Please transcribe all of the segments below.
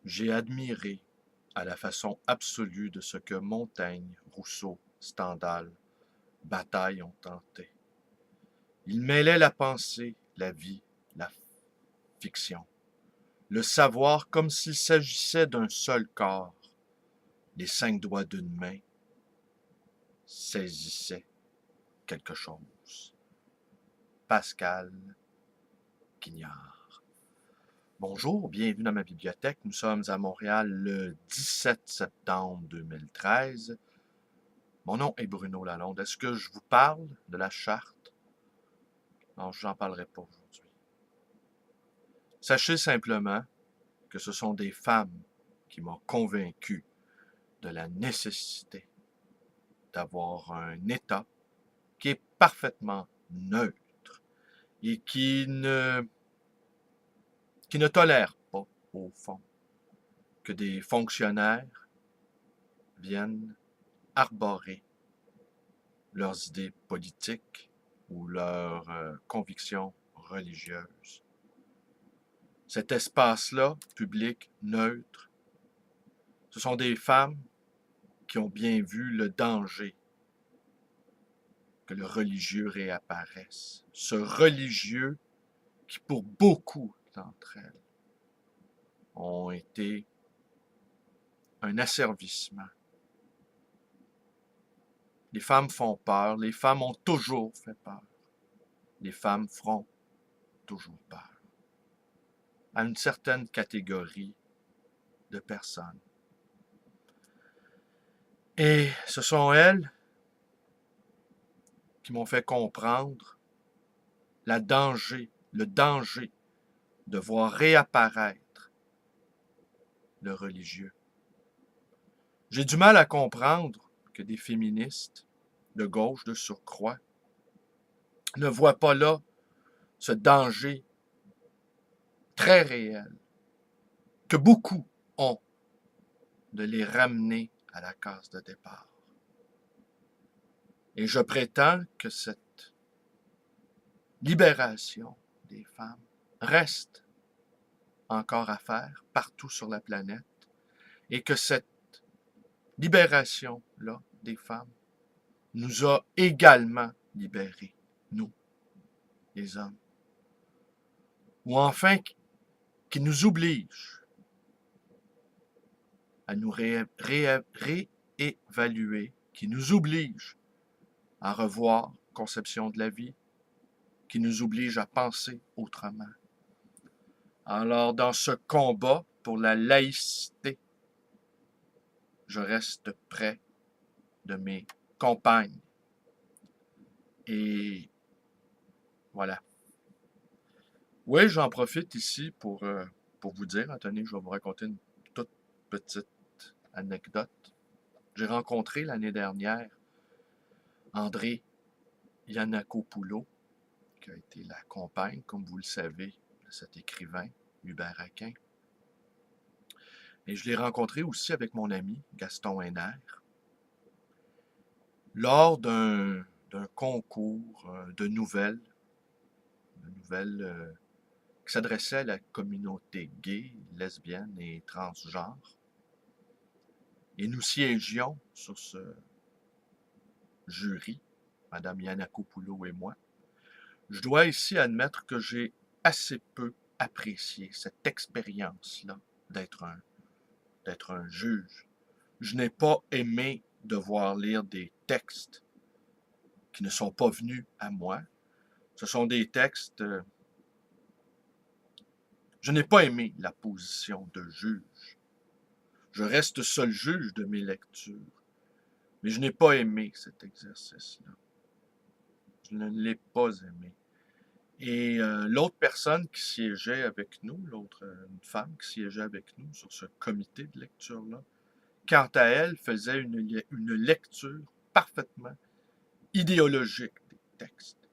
J'ai admiré à la façon absolue de ce que Montaigne, Rousseau, Stendhal, Bataille ont tenté. Ils mêlaient la pensée, la vie, la fiction, le savoir comme s'il s'agissait d'un seul corps. Les 5 doigts d'une main saisissaient quelque chose. Pascal Quignard. Bonjour, bienvenue dans ma bibliothèque. Nous sommes à Montréal le 17 septembre 2013. Mon nom est Bruno Lalonde. Est-ce que je vous parle de la charte? Non, je n'en parlerai pas aujourd'hui. Sachez simplement que ce sont des femmes qui m'ont convaincu de la nécessité d'avoir un État qui est parfaitement neutre et qui ne tolère pas, au fond, que des fonctionnaires viennent arborer leurs idées politiques ou leurs convictions religieuses. Cet espace-là, public, neutre, ce sont des femmes qui ont bien vu le danger que le religieux réapparaisse. Ce religieux qui, pour beaucoup d'entre elles, ont été un asservissement. Les femmes font peur, les femmes ont toujours fait peur. Les femmes feront toujours peur à une certaine catégorie de personnes. Et ce sont elles qui m'ont fait comprendre le danger de voir réapparaître le religieux. J'ai du mal à comprendre que des féministes de gauche, de surcroît, ne voient pas là ce danger très réel que beaucoup ont de les ramener à la case de départ. Et je prétends que cette libération des femmes reste encore à faire partout sur la planète et que cette libération-là des femmes nous a également libérés, nous, les hommes. Ou enfin, qui nous oblige à nous réévaluer, qui nous oblige à revoir conception de la vie, qui nous oblige à penser autrement. Alors, dans ce combat pour la laïcité, je reste près de mes compagnes. Et voilà. Oui, j'en profite ici pour vous dire, attendez, je vais vous raconter une toute petite anecdote. J'ai rencontré l'année dernière André Yanakopoulou, qui a été la compagne, comme vous le savez, de cet écrivain, Hubert Aquin. Et je l'ai rencontré aussi avec mon ami, Gaston Henner, lors d'un concours de nouvelles qui s'adressait à la communauté gay, lesbienne et transgenre. Et nous siégions sur ce jury, Mme Yanakopoulou et moi. Je dois ici admettre que j'ai assez peu apprécié cette expérience-là d'être un juge. Je n'ai pas aimé devoir lire des textes qui ne sont pas venus à moi. Ce sont des textes... je n'ai pas aimé la position de juge. Je reste seul juge de mes lectures. Mais je n'ai pas aimé cet exercice-là. Je ne l'ai pas aimé. Et l'autre personne qui siégeait avec nous, une femme qui siégeait avec nous sur ce comité de lecture-là, quant à elle, faisait une lecture parfaitement idéologique des textes.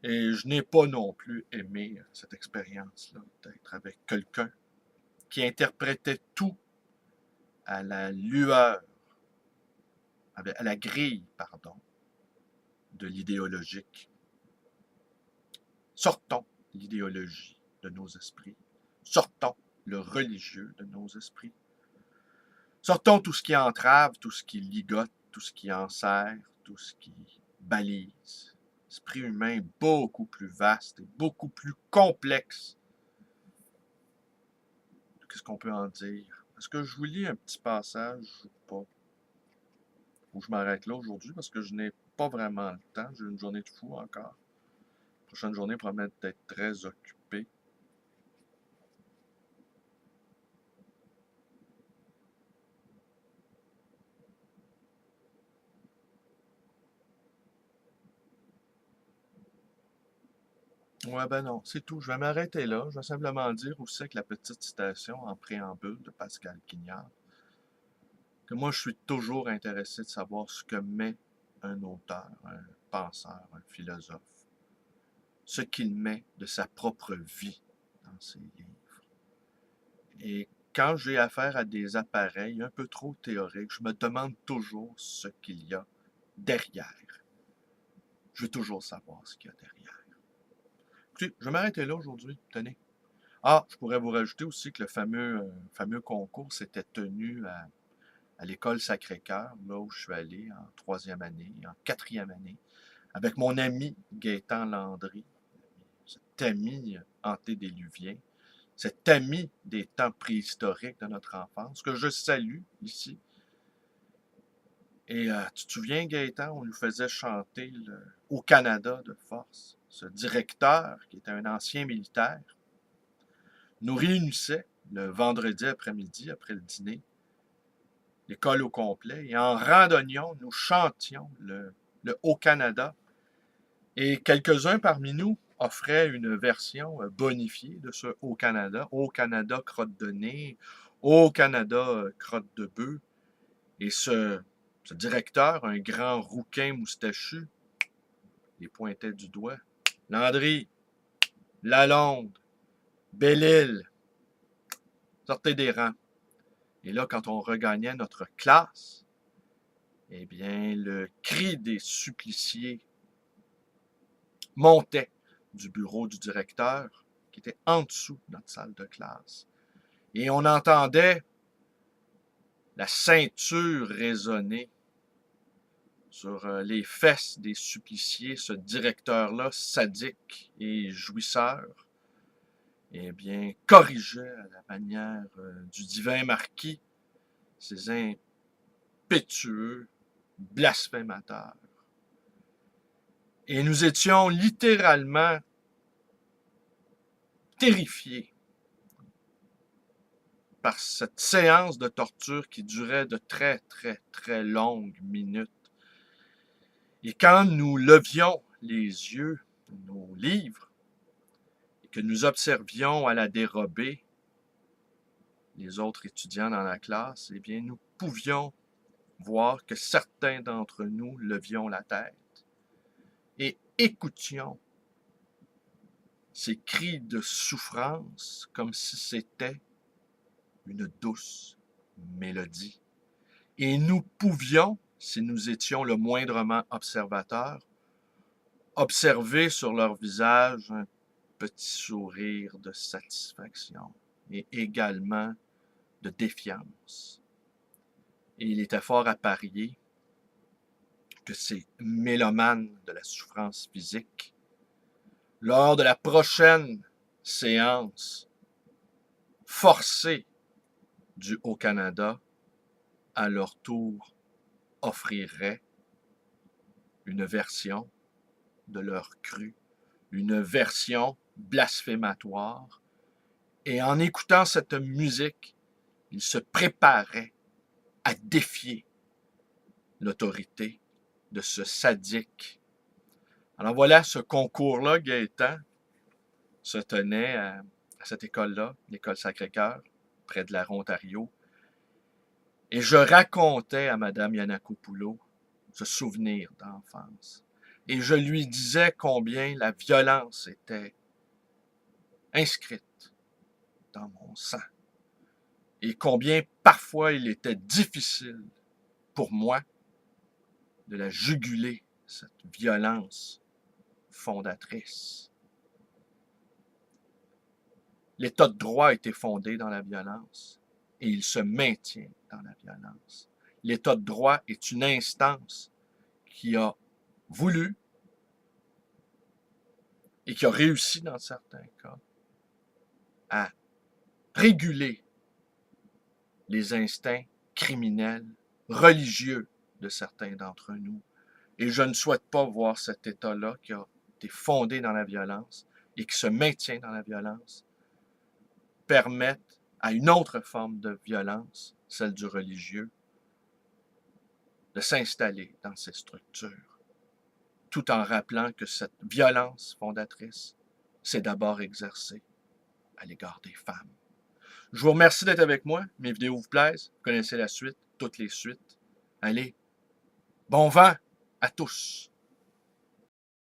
Et je n'ai pas non plus aimé cette expérience-là, d'être avec quelqu'un qui interprétait tout à la lueur, à la grille, pardon, de l'idéologique. Sortons l'idéologie de nos esprits. Sortons le religieux de nos esprits. Sortons tout ce qui entrave, tout ce qui ligote, tout ce qui enserre, tout ce qui balise. L'esprit humain est beaucoup plus vaste et beaucoup plus complexe. Qu'est-ce qu'on peut en dire? Est-ce que je vous lis un petit passage ou pas? Ou je m'arrête là aujourd'hui parce que je n'ai pas vraiment le temps. J'ai une journée de fou encore. La prochaine journée promet d'être très occupée. Ouais, ben non, c'est tout. Je vais m'arrêter là. Je vais simplement dire aussi avec la petite citation en préambule de Pascal Quignard que moi, je suis toujours intéressé de savoir ce que met un auteur, un penseur, un philosophe, ce qu'il met de sa propre vie dans ses livres. Et quand j'ai affaire à des appareils un peu trop théoriques, je me demande toujours ce qu'il y a derrière. Je veux toujours savoir ce qu'il y a derrière. Écoutez, je vais m'arrêter là aujourd'hui. Tenez. Ah, je pourrais vous rajouter aussi que le fameux concours s'était tenu à l'école Sacré-Cœur, là où je suis allé en troisième année, en quatrième année, avec mon ami Gaétan Landry, cet ami antédéluvien, cet ami des temps préhistoriques de notre enfance, que je salue ici. Et tu te souviens, Gaétan, on nous faisait chanter Au Canada de force. Ce directeur, qui était un ancien militaire, nous réunissait le vendredi après-midi, après le dîner, l'école au complet, et en randonnion, nous chantions le Haut-Canada. Et quelques-uns parmi nous offraient une version bonifiée de ce Haut-Canada, Haut-Canada crotte de nez, Haut-Canada crotte de bœuf. Et ce directeur, un grand rouquin moustachu, il pointait du doigt. Landry, Lalonde, Belle-Île, sortez des rangs. Et là, quand on regagnait notre classe, eh bien, le cri des suppliciés montait du bureau du directeur, qui était en dessous de notre salle de classe. Et on entendait la ceinture résonner sur les fesses des suppliciés, ce directeur-là, sadique et jouisseur, eh bien, corrigeait à la manière du divin marquis ces impétueux blasphémateurs. Et nous étions littéralement terrifiés par cette séance de torture qui durait de très, très, très longues minutes. Et quand nous levions les yeux de nos livres et que nous observions à la dérobée les autres étudiants dans la classe, eh bien, nous pouvions voir que certains d'entre nous levions la tête et écoutions ces cris de souffrance comme si c'était une douce mélodie. Et nous pouvions, si nous étions le moindrement observateurs, observer sur leur visage un petit sourire de satisfaction et également de défiance. Et il était fort à parier que ces mélomanes de la souffrance physique, lors de la prochaine séance forcée du Haut-Canada, à leur tour offriraient une version de leur cru, une version blasphématoire. Et en écoutant cette musique, ils se préparaient à défier l'autorité de ce sadique. Alors voilà, ce concours-là, Gaétan, se tenait à cette école-là, l'école Sacré-Cœur, près de la Ontario. Et je racontais à Mme Yanakopoulou ce souvenir d'enfance. Et je lui disais combien la violence était inscrite dans mon sang. Et combien parfois il était difficile pour moi de la juguler, cette violence fondatrice. L'État de droit a été fondé dans la violence et il se maintient dans la violence. L'État de droit est une instance qui a voulu et qui a réussi dans certains cas à réguler les instincts criminels, religieux de certains d'entre nous. Et je ne souhaite pas voir cet État-là qui a été fondé dans la violence et qui se maintient dans la violence permettre à une autre forme de violence, celle du religieux, de s'installer dans ces structures, tout en rappelant que cette violence fondatrice, c'est d'abord exercée à l'égard des femmes. Je vous remercie d'être avec moi. Mes vidéos vous plaisent. Vous connaissez la suite, toutes les suites. Allez, bon vent à tous!